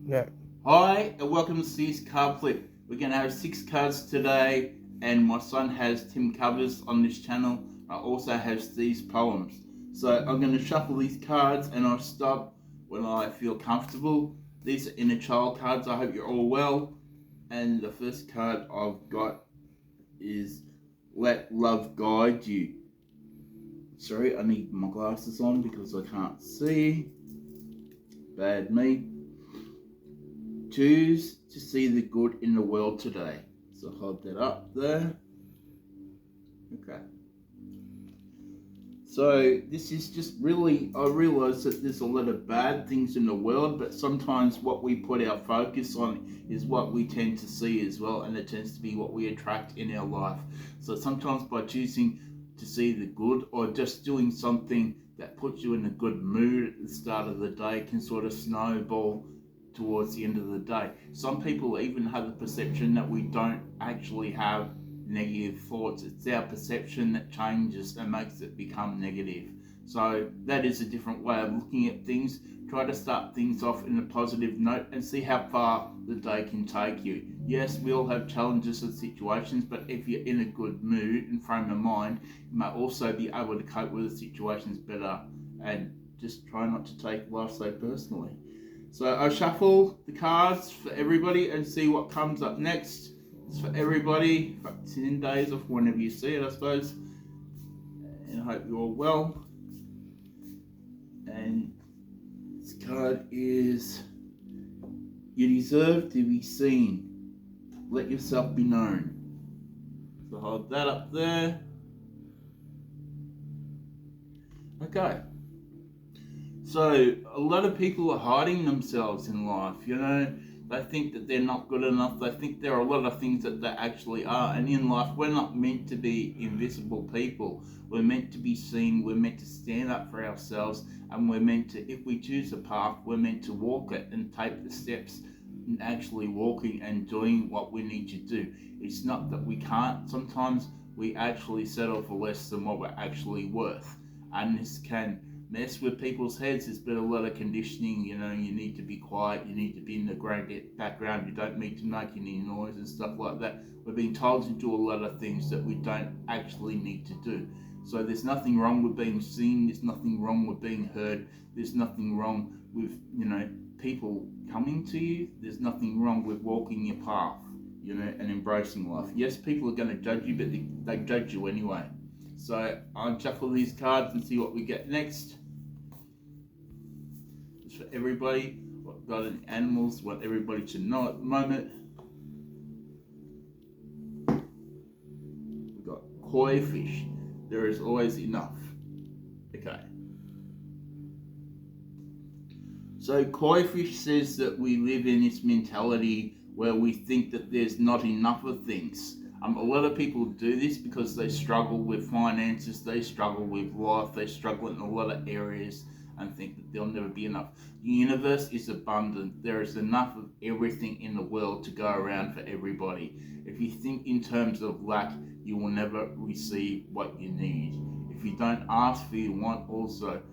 Yeah. Hi, and welcome to Steve's Card Flip. We're going to have 6 cards today, and my son has Tim covers on this channel. I also have Steve's poems. So I'm going to shuffle these cards, and I'll stop when I feel comfortable. These are inner child cards. I hope you're all well. And the first card I've got is Let Love Guide You. Sorry, I need my glasses on because I can't see. Bad me. Choose to see the good in the world today. So hold that up there. Okay. So this is just really, I realise that there's a lot of bad things in the world, but sometimes what we put our focus on is what we tend to see as well, and it tends to be what we attract in our life. So sometimes by choosing to see the good or just doing something that puts you in a good mood at the start of the day can sort of snowball towards the end of the day. Some people even have the perception that we don't actually have negative thoughts. It's our perception that changes and makes it become negative. So that is a different way of looking at things. Try to start things off in a positive note and see how far the day can take you. Yes, we all have challenges and situations, but if you're in a good mood and frame of mind, you may also be able to cope with the situations better, and just try not to take life so personally. So I shuffle the cards for everybody and see what comes up next. It's for everybody, for 10 days off whenever you see it, I suppose. And I hope you're all well. And this card is, you deserve to be seen. Let yourself be known. So hold that up there. Okay. So a lot of people are hiding themselves in life, They think that they're not good enough. They think there are a lot of things that they actually are. And in life, we're not meant to be invisible people. We're meant to be seen. We're meant to stand up for ourselves. And we're meant to, if we choose a path, we're meant to walk it and take the steps in actually walking and doing what we need to do. It's not that we can't. Sometimes we actually settle for less than what we're actually worth. And this can mess with people's heads. There's been a lot of conditioning, you need to be quiet, you need to be in the background, you don't need to make any noise and stuff like that. We're being told to do a lot of things that we don't actually need to do. So there's nothing wrong with being seen, there's nothing wrong with being heard, there's nothing wrong with, people coming to you, there's nothing wrong with walking your path, and embracing life. Yes, people are going to judge you, but they judge you anyway. So I'll shuffle these cards and see what we get next. It's for everybody, what God and animals, what everybody should know at the moment. We've got koi fish. There is always enough. Okay. So koi fish says that we live in this mentality where we think that there's not enough of things. A lot of people do this because they struggle with finances, they struggle with life, they struggle in a lot of areas and think that there'll never be enough. The universe is abundant. There is enough of everything in the world to go around for everybody. If you think in terms of lack, you will never receive what you need. If you don't ask for your want also,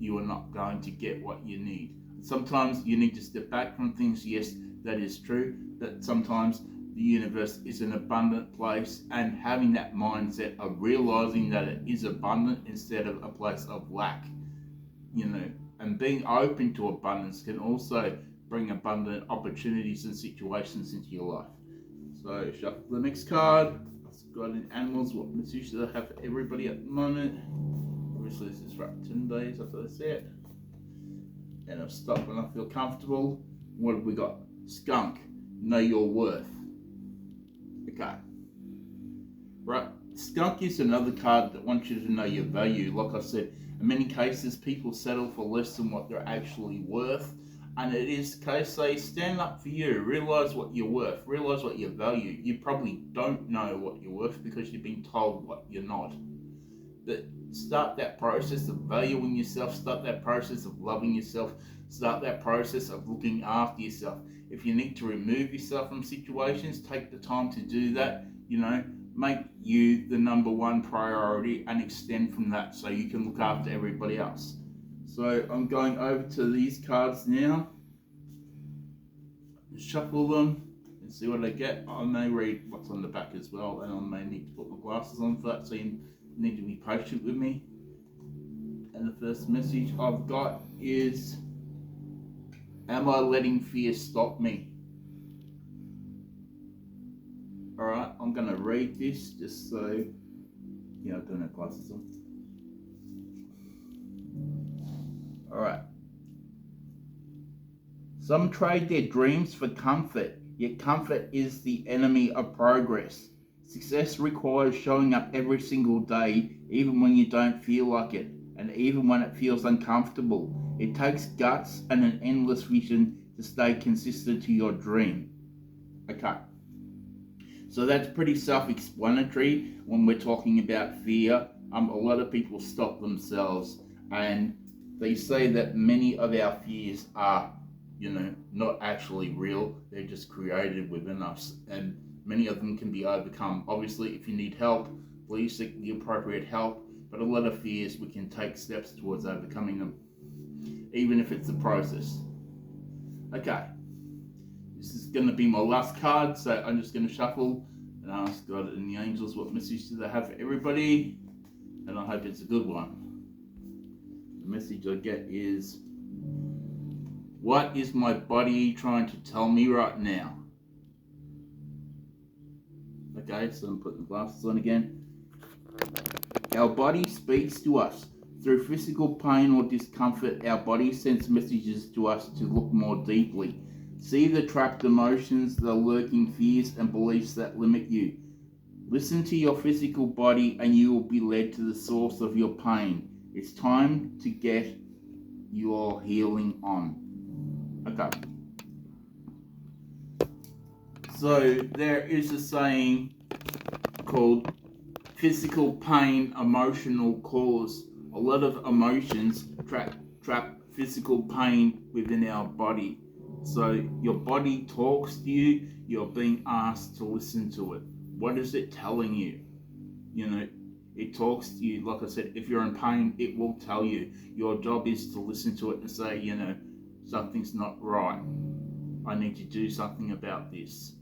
you are not going to get what you need. Sometimes you need to step back from things. Yes, that is true, but sometimes the universe is an abundant place, and having that mindset of realizing that it is abundant instead of a place of lack, and being open to abundance can also bring abundant opportunities and situations into your life. So shuffle the next card. God and animals, what message do I have for everybody at the moment? Obviously this is for 10 days after I say it. And I'll stop when I feel comfortable. What have we got? Skunk, know your worth. Okay. Right. Skunk is another card that wants you to know your value. Like I said, in many cases, people settle for less than what they're actually worth. And it is the case they stand up for you. Realize what you're worth. Realize what you value. You probably don't know what you're worth because you've been told what you're not. But start that process of valuing yourself. Start that process of loving yourself. Start that process of looking after yourself. If you need to remove yourself from situations, take the time to do that. Make you the number one priority and extend from that so you can look after everybody else. So I'm going over to these cards now. shuffle them and see what I get. I may read what's on the back as well, and I may need to put my glasses on for that, so you need to be patient with me. And the first message I've got is, am I letting fear stop me? Alright, I'm going to read this just so, yeah, I don't have glasses on. Alright. Some trade their dreams for comfort, yet comfort is the enemy of progress. Success requires showing up every single day, even when you don't feel like it, and even when it feels uncomfortable. It takes guts and an endless vision to stay consistent to your dream. Okay. So that's pretty self-explanatory when we're talking about fear. A lot of people stop themselves, and they say that many of our fears are, not actually real. They're just created within us, and many of them can be overcome. Obviously, if you need help, please seek the appropriate help. But a lot of fears, we can take steps towards overcoming them, even if it's a process. Okay. This is going to be my last card, so I'm just going to shuffle and ask God and the angels what message do they have for everybody, and I hope it's a good one. The message I get is, what is my body trying to tell me right now? Okay, so I'm putting the glasses on again. Our body speaks to us. Through physical pain or discomfort, our body sends messages to us to look more deeply. See the trapped emotions, the lurking fears and beliefs that limit you. Listen to your physical body and you will be led to the source of your pain. It's time to get your healing on. Okay. So there is a saying called physical pain, emotional cause. A lot of emotions trap physical pain within our body. So your body talks to you, you're being asked to listen to it. What is it telling you? It talks to you. Like I said, if you're in pain, it will tell you. Your job is to listen to it and say, something's not right. I need to do something about this.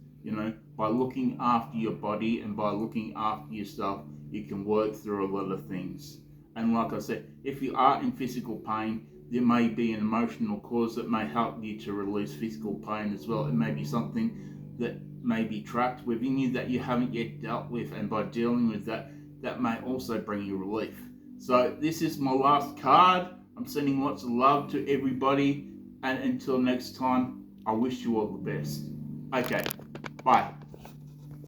By looking after your body and by looking after yourself, you can work through a lot of things. And like I said, if you are in physical pain, there may be an emotional cause that may help you to release physical pain as well. It may be something that may be trapped within you that you haven't yet dealt with, and by dealing with that, that may also bring you relief. So this is my last card. I'm sending lots of love to everybody, and until next time, I wish you all the best. Okay, bye.